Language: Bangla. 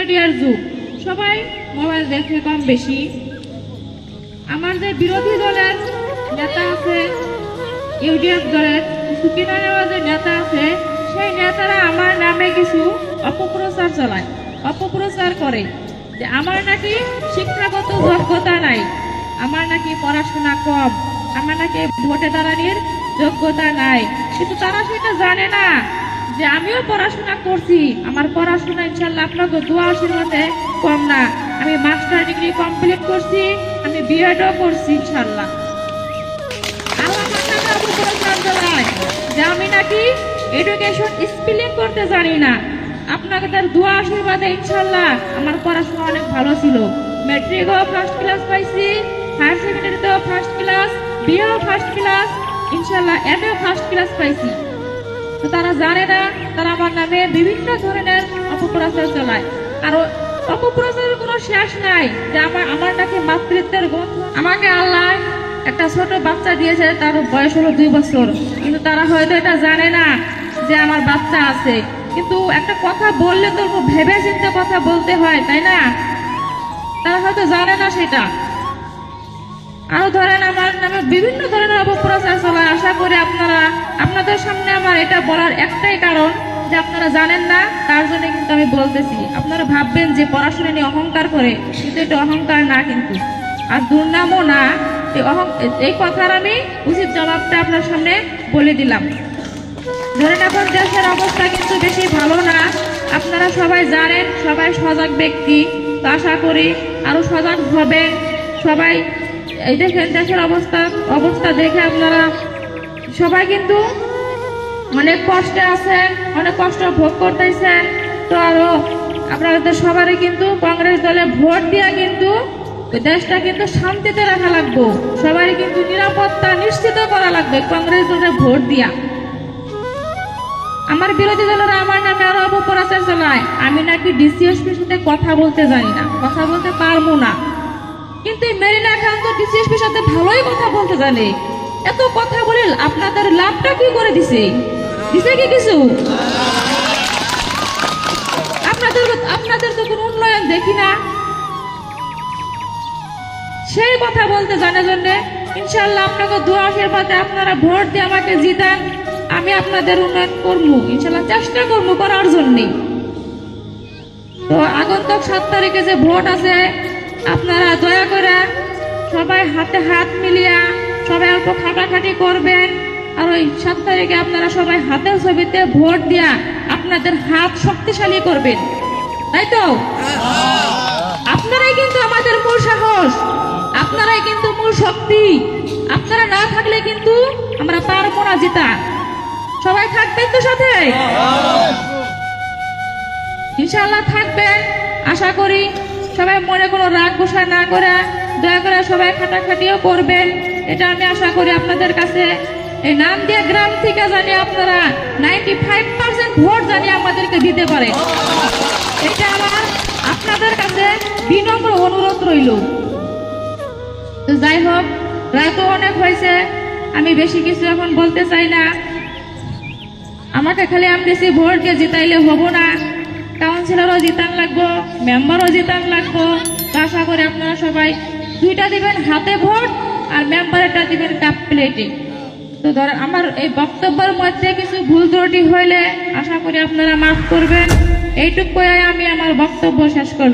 মিডিয়ার যুগ, সবাই মোবাইল দেখে কম বেশি। আমার যে বিরোধী দলের নেতা আছে, ইউডিএফ দলের কিছু কিনারেওয়াজের নেতা আছে, সেই নেতারা আমার নামে কিছু অপপ্রচার চালায়, অপপ্রচার করে যে আমার নাকি শিক্ষাগত যোগ্যতা নাই, আমার নাকি পড়াশোনা কম, আমার নাকি ভোটে দাঁড়ানোর যোগ্যতা নাই। কিন্তু তারা সেটা জানে না যে আমিও পড়াশোনা করছি, আমার পড়াশোনা ইনশাল্লাহ আপনাকে দোয়া আশীর্বাদে কম না। আমি মাস্টার ডিগ্রি কমপ্লিট করছি, আমি বিএডও করছি ইনশাল্লাহ। আর আমার নামে অপপ্রচার চালায় যে আমি নাকি এডুকেশন স্পেলিং করতে জানি না। আপনাকে তার দোয়া আশীর্বাদে ইনশাল্লাহ আমার পড়াশোনা অনেক ভালো ছিল। ম্যাট্রিকও ফার্স্ট ক্লাস পাইছি, higher সেকেন্ডারিতেও first class, বিএও first class, ইনশাল্লাহ এমএ ফার্স্ট ক্লাস পাইছি। তো তারা জানে না, তারা আমার নামে বিভিন্ন ধরনের অপপ্রচার চালায়। আর অপপ্রচারের কোনো শেষ নাই যে আমার নাকি মাতৃত্বের গন্ধ। আমাকে আল্লাহ একটা ছোট বাচ্চা দিয়েছে, তার বয়স হলো 2 বছর, কিন্তু তারা হয়তো এটা জানে না যে আমার বাচ্চা আছে। কিন্তু একটা কথা বললে তো ভেবে চিন্তে কথা বলতে হয়, তাই না? তারা হয়তো জানে না সেটা। আরো ধরেন আমার নামে বিভিন্ন ধরনের অপপ্রচার চলায়। আশা করি আপনাদের সামনে আমার এটা বলার একটাই কারণ যে আপনারা জানেন না, তার জন্য কিন্তু আমি বলতেছি। আপনারা ভাববেন যে পড়াশোনা নিয়ে অহংকার করে, কিন্তু এটা অহংকার না কিন্তু, আর দুর্নামও না। এই কথার আমি উচিত জবাবটা আপনার সামনে বলে দিলাম। ধরেন এখন দেশের অবস্থা কিন্তু বেশি ভালো না, আপনারা সবাই জানেন, সবাই সজাগ ব্যক্তি। তো আশা করি আরো সজাগ হবেন সবাই। এই দেখেন দেশের অবস্থা দেখে আপনারা সবাই কিন্তু অনেক কষ্টে আছেন, অনেক কষ্ট ভোগ করতেছেন। তো আরো আপনাদের সবারই কিন্তু কংগ্রেস দলে ভোট দিয়া কিন্তু দেশটা কিন্তু শান্তিতে রাখা লাগবে, সবাই কিন্তু নিরাপত্তা নিশ্চিত করা লাগবে কংগ্রেস দলে ভোট দিয়া। আমার বিরোধী দলেরা আমার নামে আরো অপপ্রচার চালায়, আমি নাকি ডিসিএসপির সাথে কথা বলতে জানি না, কথা বলতে পারবো না। কিন্তু মেরিনা খান তো ডিসিএসপির সাথে ভালোই কথা বলতে জানে। এত কথা বলে আপনাদের লাভটা কি করে দিছে কি কিছু? আপনাদের তো কোনো উন্নয়ন দেখি না। সেই কথা বলতে জানে জন্য ইনশাল্লাহ আপনাকে দোয়া আশীর্বাদে আপনারা ভোট দিয়ে আমাকে জিতান, আমি আপনাদের উন্নয়ন করবো ইনশাল্লাহ, চেষ্টা করবো করার জন্য। তো আগন্তুক 7 তারিখে যে ভোট আছে, আপনারা দয়া করে সবাই হাতে হাত মিলিয়া সবাই অল্প খাটাখাটি করবেন। আর ওই 7 তারিখে আপনারা সবাই হাতের ছবিতে ভোট দিয়া আপনাদের হাত শক্তিশালী করবেন, তাই তো? আপনারাই কিন্তু আমাদের মূল সাহস, আপনারাই কিন্তু মূল শক্তি। আপনারা না থাকলে কিন্তু আমরা পারবো না জিতা। সবাই থাকবেন তো সাথে? ইনশাআল্লাহ থাকবেন আশা করি। সবাই মনে কোনো রাগ গোসা না করে দয়া করে সবাই খাটাখাটিও করবেন, এটা আমি আশা করি আপনাদের কাছে। এই নাম দিয়ে গ্রাম থেকে জানি আপনারা 95% ভোট জানি আমাদেরকে দিতে পারে, এটা আমার আপনাদের কাছে বিনম্র অনুরোধ রইল। তো যাই হোক, রাতও অনেক হয়েছে, আমি বেশি কিছু এখন বলতে চাই না। আমাকে খালি আমদেশি ভোট দিয়ে জিতাইলে হবো না, কাউন্সিলরও জিতান লাগবো, মেম্বারও জিতান লাগবো। আশা করি আপনারা সবাই 2টা দিবেন হাতে ভোট, আর মেম্বারটা দিবেন কাপ প্লেটে। তো ধরেন আমার এই বক্তব্যের মধ্যে কিছু ভুল ত্রুটি হইলে আশা করি আপনারা মাফ করবেন। এইটুকু আমি আমার বক্তব্য শেষ করব।